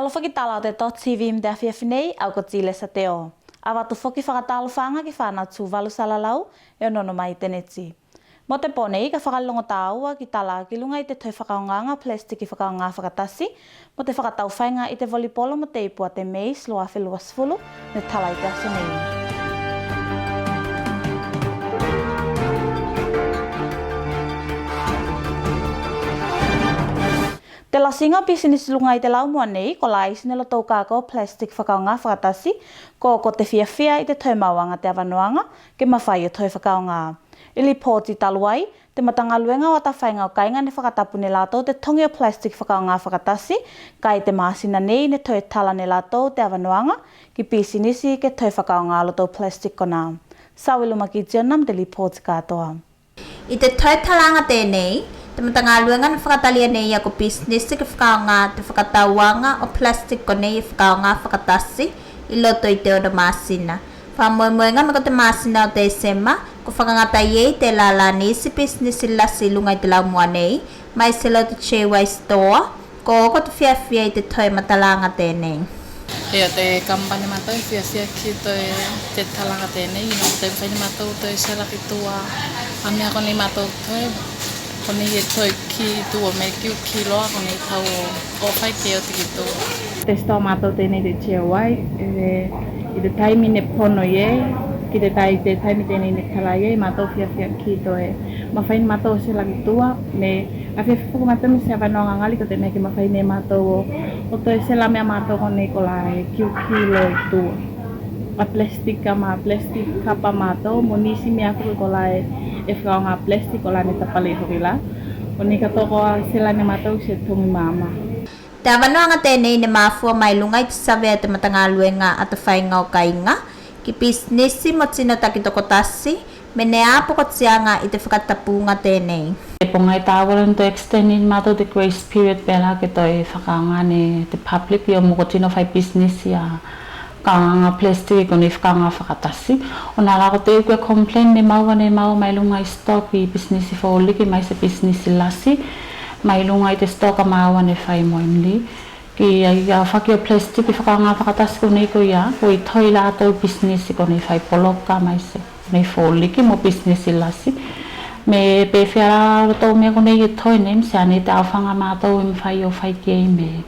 Talo foki tala te to TV mde afiafinei au ko tile sa te o. Awa tu foki whakatalo whanga ki whana tu walu salalau e ono mai teneti. Mo te ponei ka whakalongo tāua ki tala ki lunga i te tui whakaonganga plastic i whakaonga whakatasi, mo te whakatau whainga i te volleyball mo te ipua te meis loa whelua sfulu ne tala i te asunei. Te lasinga business lunga i te laumua nei, ko la isine lo tau kāko plastic whakaonga whakatasi, ko te whiawhia i te taumawanga te awanoanga, ke mawhai o tau whakaonga. Ili pōti taluai, te matanga luenga o ta whainga o kainga ne whakatapu ne lātou te tongi o plastic whakaonga whakatasi, kai te māsina nei ne tau tala ne lātou te awanoanga, ki pisinisi ke tau whakaonga lo tau plastic kona. Sawiluma ki tionam te li pōti katoa. I te tau talanga tēnei, te matanga luenga na whakatalia nei ako business ke whakaonga te whakatauanga o plastic ko nei whakaonga whakatasi i loto i te o na māsina. Whamoemoenga me ko te māsina o te sema, ko whakangata iei te lala nisi business i lasi lunga i te laumua nei, mai se lo te Cheway Store, ko te whiawhia i te tau matalanga tēnei. Ia te kampani mātou i whiawhia ki te talanga tēnei, ino te whaini mātou toi seraki tua, amia koni mātou toi, koni he toi ki tua me ki loa koni tau o whai ke o tiki tua. Te sto mātou tēnei te Cheway, i te taimi ne pono iei, ki te taimi tēnei ne tala iei, mātou whiawhia ki toe. Mawhaini mātou se laki tua, me a whiawhia mātou se awanoanga ngali ko te meki mawhaini mātou o toe se la mea mātou kone ko la e kiu kilo i tua. A plastika plastik kapa mātou, mo nisi mea kuru ko la e whakaonga plastik ko la ne tapale hoki la. O ni ka toko a se la mea mātou se tongi māma. Te awanoanga tēnei ne māfua mai lunga i te sawe a te matanga luenga a te whainga o kainga, ki businessi mo tino taki toko tasi, me ne āpokotianga i te whakatapunga tēnei. E ponga i tāwaran to extend in mātou te grace period pēla ke toi whakaanga ne te public i o moko tino whai businessi a kaanga plastic o ne whakaanga whakatasi. O nā rako te ukua complain ne mau mai lunga i stock i businessi whaoliki mai se businessi lasi, mai lunga i te stoka māua ne whai moimli. Ki a whaki o plastic i whakaanga whakatasi ko nei ko ia, ko i toi lātou business ko nei whai poloka mai se, nei whaoliki mo business i lasi. Me pe whiara o tau mea ko nei i toi nei, se ane te awhanga mātou i mwhai o whai kei me,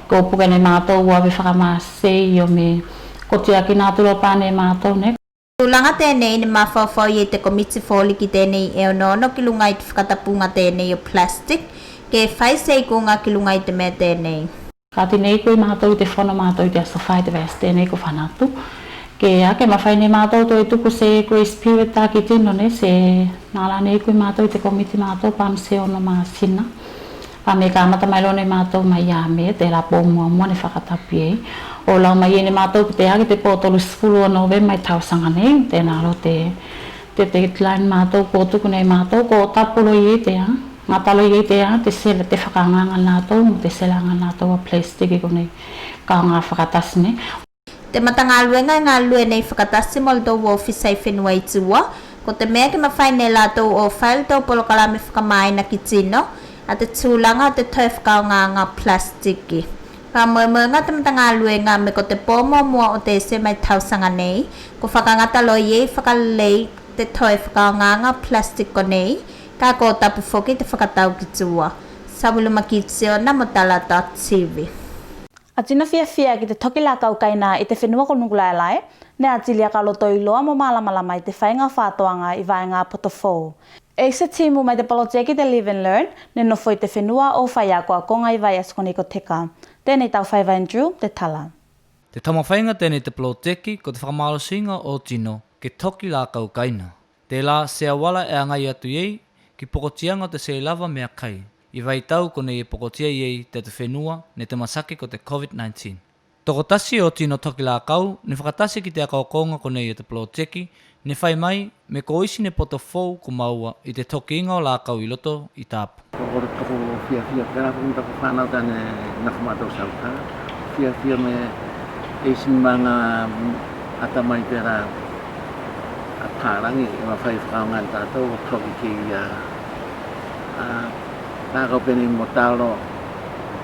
ko puka nei mātou ua we whakamāsei o me, ko tia ki nāturo pāne mātou ne. Tūlanga tēnei ne mawhawhau i te komiti whaoliki tēnei e ono ki lunga i te whakatapunga tēnei o plastic, ke whai seikunga ki lunga i te mea tēnei. Ka nei koe mātou te whono mātou te aso whai te vēs tēnei ko whanatu. Ke ake mawhai nei mātou toi tuku se grace period tā ki tino ne, se nāla nei koe mātou te komiti mātou pām se ono māsina. Pa me ka amata mai lo nei mātou mai ame, te la pō mua ne whakatapi ei. O lau mai e nei mātou ki te ake te pōtolu sifuru o nove mai tausanga nei, te nālo te line mātou ko tuku nei mātou, ko tapulo i e te a. Ngā talo i te a, te sele te whakanganga nātou, te selanga nātou a plastic i konei ka ngā whakatasi ne. Te matanga luenga ngā lue nei whakatasi mo le tau office ai whenua i tua, ko te mea ki mawhai nei lātou o whaile tau polokalame whakamaina ki tino, a te tūlanga te tau whakaonga ngā plastiki. Ka moemoenga te matanga luenga me ko te pōmo mua o te se mai tausanga nei, ko whakangata lo iei whakalei te tau whakaonga ngā plastik ko nei, ka ko tapu foki te whakatau ki tua. Sawiluma ki tsiona mo tala.tv. A tina whiawhia ki te toki la kaukaina i te whenua ko nungulaelai, ne a tili a ka loto i loa mo malamalama i te whainga whātoanga i vaenga potofo. E se timu mai te polojeki te Live and Learn, ne nofo i te whenua o whai a koa konga i vai askoni ko teka. Tēnei tau whaiva Andrew, te tala. Te tamawhainga tēnei te polojeki ko te whakamalosinga o tino, ke toki la kaukaina. Te la sea wala e angai atu iei, ki pokotianga te se lava mea kai, i vai tau kone i pokotia iei te whenua ne te masaki ko te COVID-19. Toko tasi o tino toki la kau, ne whakatasi ki te akaukonga kone i te polojeki, ne whai mai me ko isi ne poto fou ko maua i te toki inga o la kau i loto i tāpu. Toko whiawhia pera punta ko whanau tane nakumato sauta, whiawhia me eisi manga atamai pera a pārangi i mawhai whakaongan tātou o toki ki tākau peni mo tālo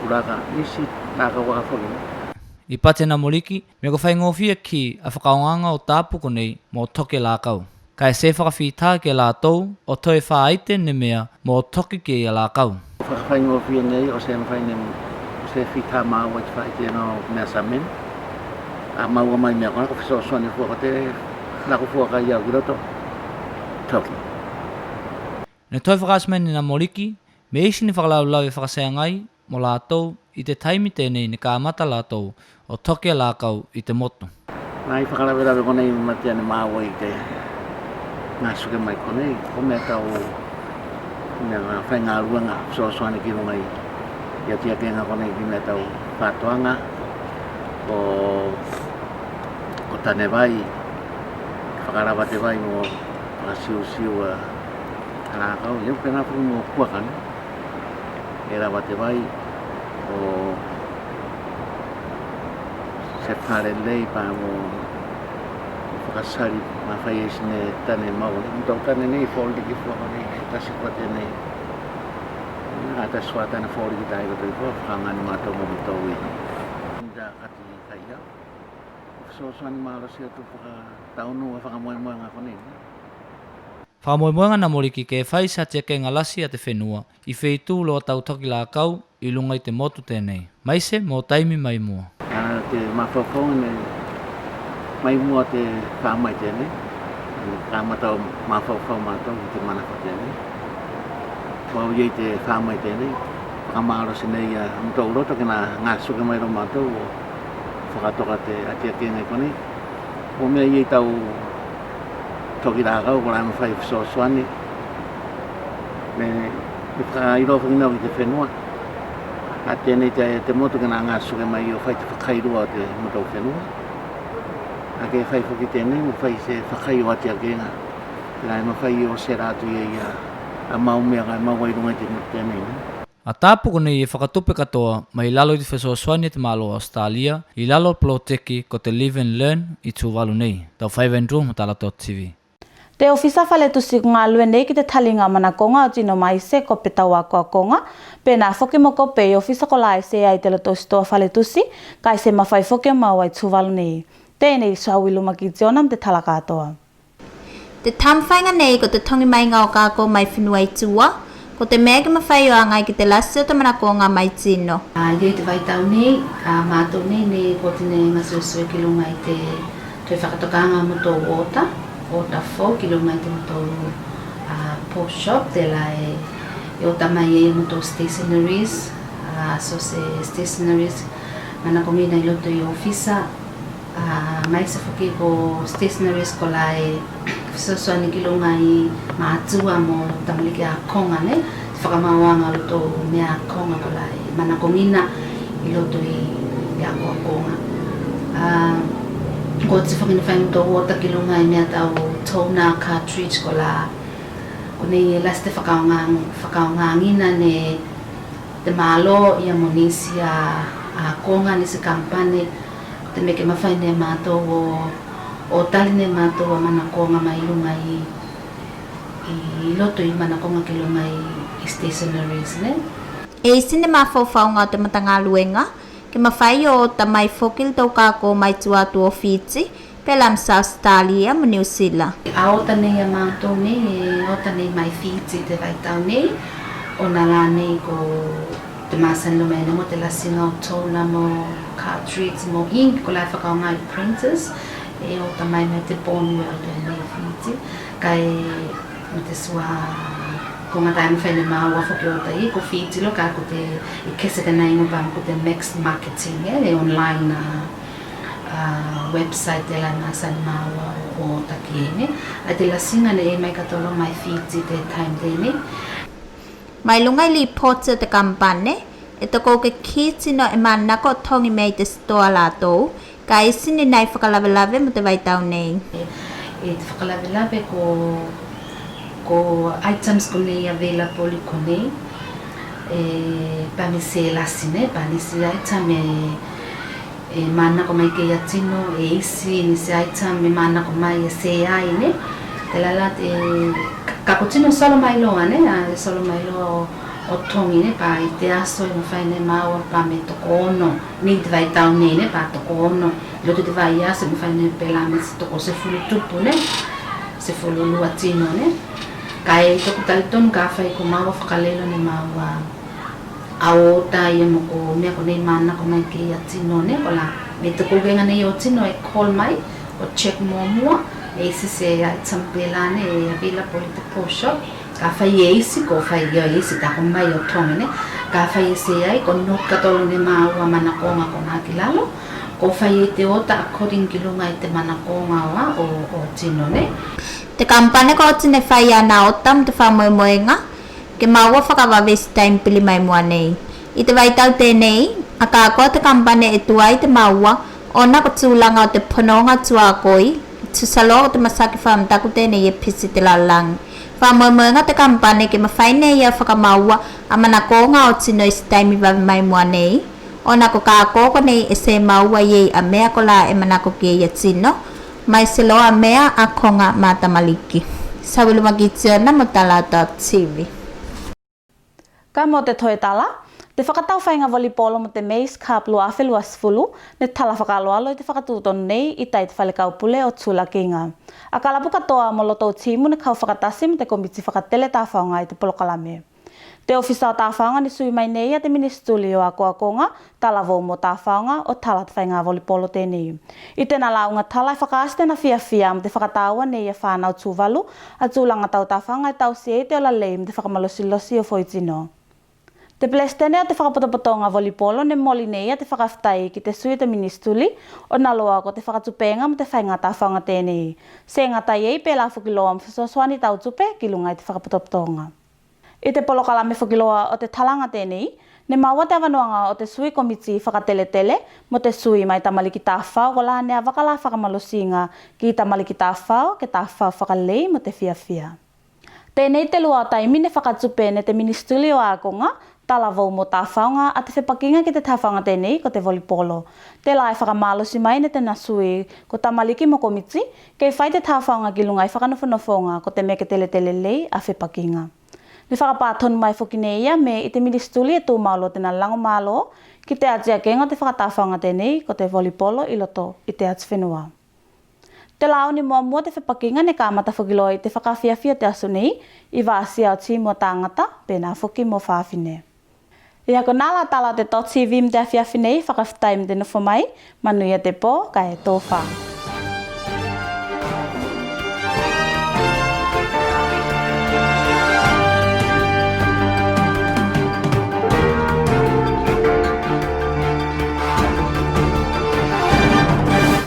uraka nisi tākau waka whoki I pate na moliki, me ko whai ngofia ki a whakaonganga o tāpu ko nei mō toke lākau. Kai se whakawhita ke lātou o toi whaaite ne mea mō toke ke a lākau. Whakawhaingofia nei o se mwhaine o se whita māua i whaite no mea samen. A maua mai mea kona ko whisosone fuaka te nako fuaka i au kiroto. Toki. Ne toi whakasmeni na moliki, me isi ni whakalaulau e whakasea ngai mo lātou i te taimi tēnei ne ka amata lātou o toke a lākau i te motu. Nai whakalawe konei matia ne māua i te ngā suke mai konei, ko mea tau ngā whai ngā ruanga whisosone ki runga i atia kenga konei ki mea tau whātoanga o tane vai, whakarawa te vai mo whakasiu a rākau. Iau pēnā whuru mo kuakan, e rawa te vai o se whare lei pā mo whakasari ma whai esine tane maua. Mutau tane nei whōri ki whaka nei, e tasi kua tēnei. Nā tasua tane whōri ki tāi koto i kua, whakangani mātou mo mutau i. Nda kati kai au. Whasosani māra sia tu whakataunu a whakamoemoe ngā whanei. Whakamoemoenga na moliki ke whai sa te ke ngalasi a te whenua i wheitu loa tau toki lākau i lunga i te motu tēnei. Maise mō taimi mai mua. Te mawhawhonga ne mai mua te whamai tēnei. Ka matau mawhawhau mātou i te manawha tēnei. Wau iei te whamai tēnei. Whakamāra sinei a mtau roto ki ngā suke mai ro mātou o whakatoka te atia kengai konei. O mea iei tau toki rākau, ko rāma whai whisosoani. Me whakairo whakinau ki te whenua. A tēnei te motu ki ngā suke mai o whai te whakairua o te mutau whenua. A ke whai whaki tēnei, mo whai se whakaio atia kenga. Rāma whai o se rātu iei a maumea kai mauairunga te tēnei. A tāpuko nei e whakatupe katoa mai lalo i te whesoswani te malo Australia i lalo ploteki ko te Live and Learn i tūwalu nei. Tau whaiwendru mo Tala.tv. Te ofisa whaletusi ko ngā lue nei ki te talinga mana konga o tino mai se ko petawa ko a konga. Pēnā whoki mo ko pe ofisa ko lai se ai te lato stoa whaletusi, kai se mawhai whoki mau ai tūwalu nei. Tēnei sauiluma ki tionam te tala katoa. Te tamwhainga nei ko te tongi mai ngā o kako mai whenua i tua, ko te mea ki mawhai o angai ki te lasi o te mana ko ngā mai tino. Iei te waitau nei, mātou nei ne ko tine ngasuesue ki lunga i te tui whakatokanga muto ota 4 ki lunga i te muto post shop, te la e ota mai e muto stationaries, so se stationaries mana komina i loto i ofisa, mai se whaki ko stationaries ko la e whisoswani ki lunga i mātua mo tamaliki a konga ne, whakamawanga loto mea konga ko la e mana komina i loto i a konga. Ko te whakina whainga tō wota ki lunga i mea tau toner cartridge ko la ko nei las te whakaongangina ne te malo i a monisi a konga ni se kampane te meke mawhaine mātou o taline mātou a mana konga mai lunga i loto i mana konga ki lunga i stationaries ne. E sine mawhauwhaunga o te matanga luenga, ke mawhai o ta mai whokil tau kako mai tuatu o Fiji, pelam sa Australia mo New Zealand. A ota nei a mātou nei, ota nei mai Fiji te waitau nei, o nā rā nei ko te māsano mea mo te lasinga o toner mo cartridge mo ink, ko lai whakaonga i printers, e ota mai me te Bonwell te nei Fiji, kai mo te sua ko ngā taimi whaine māua whoki o tai, ko Fiji lo ka ko te i kese ka nei ngā ko te mixed marketing, e online website te lai māsani māua o taki ene. A te lasinga ne e mai katolo mai Fiji te time tēne. Mai lunga i li pōtia te kampane, e toko ke kitino e manako tongi mei te stoa lātou, ka isini nei whakalawelawe mo te waitau nei. E te whakalawelawe ko items ko nei available ko nei, pani se lasine, pani se item e mana ko mai ke atino, e isi ni se item e mana ko mai se ai ne, te lala te kakotino solo mai loa ne, solo mai loa o tongi ne pa I te aso I mawhai ne maua pa me toko ono. Ni te vai tau nei ne pa toko ono. Loto te vai aso mawhai ne pela me se toko se fulu tupu ne. Se fulu lua tino ne. Kai toko talitonu ka whai ko maua whakalelo ne maua. Aota ia mo ko mea ko nei mana ko mai ki a tino ne. Ko la me te kogenga nei o tino e call mai. O check mua. E isi se ai tampela ne e avila po te po shop. Ka whai e isi ko whai ia isi ta ko mai o tongi ne. Ka whai e se ai ko not katolo ne maua mana konga ko nga ki lalo. Ko whai e te ota according ki lunga I te mana konga wa o tino ne. Te kampane ko tine whai ana otam te whamoemoenga. Ke maua whakawawesi time pili mai mua nei. I te waitau tēnei, a ka koa te kampane e tuai te maua, ona ko tūlanga o te pononga tua koi, tu salo o te masaki whamtaku tēnei e pisi te lalangi. Whamoemoenga te kampane ke mawhaine ia whakamaua a mana konga o tino isi taimi wawe mai mua nei. Ona ko ka koko nei e se maua iei a mea ko la e manako ki ia tino, mai se loa mea a konga mata maliki. Sawilu magitiona mo tala.tv. Ka mo te toe tala, te whakatau whainga volleyball mo te Maize Cup lua awhelu asfulu, ne tala whakaloalo I te whakatūtonu nei I tai te whalekau pule o tūla kinga. A kalapu katoa mo lotou timu ne kau whakatasi mo te komiti whakatele tāwhaonga I te polokalame. Te ofisa o tāwhaonga ni sui mai nei a te ministuli o a koakonga, tala vau mo tāwhaonga o tala te whainga volleyball tēnei. I tēnā launga tala I whakaasta na fia mo te whakataua nei a whanau tūwalu, a tūlanga tau tāwhaonga I tau se te o la lei mo te whakamalosi-losi o Foitino. Te plestene o te whakapotopotonga volleyball ne moli nei a te whakawhtai ki te sui te ministuli o naloa ko te whakatupenga mo te whainga tāwhaonga tēnei. Se ngata iei pēla whukiloa mo whasoswani tau tupe ki lunga I te whakapotopotonga. I te polokalame whukiloa o te talanga tēnei, ne maua te avanuanga o te sui komiti whakatele-tele mo te sui mai tamaliki tāwhao ko la nea wakala whakamalosinga ki tamaliki tāwhao ke tāwhao whakalei mo te fia. Tēnei te lua taimi ne whakatupe ne te ministuli o ākonga, tala vau mo tāwhaonga a te whepakinga ki te tāwhaonga tēnei ko te volleyball. Te lai whakamalosi mai ne te nasui ko tamaliki mo komiti, kei whai te tāwhaonga ki lunga I whakanofonofonga ko te meke tele lei a whepakinga. Ni whakapātonu mai whukineia me I te ministuli e tūmaulo tēnā lango mālo ki te atia kenga te whakatāwhaonga tēnei ko te volleyball I loto I te ati whenua. Te lao ni mua te whepakinga ne kāmata whukiloa I te whakawhiawhia te asu nei I vāsia o timu o tāngata pēnā whuki mo whāwhine. Ia ko nāla tala te .tv me te awhiawhi nei whakawhitai me te nufo mai, manuia te pō, kai e tōwha.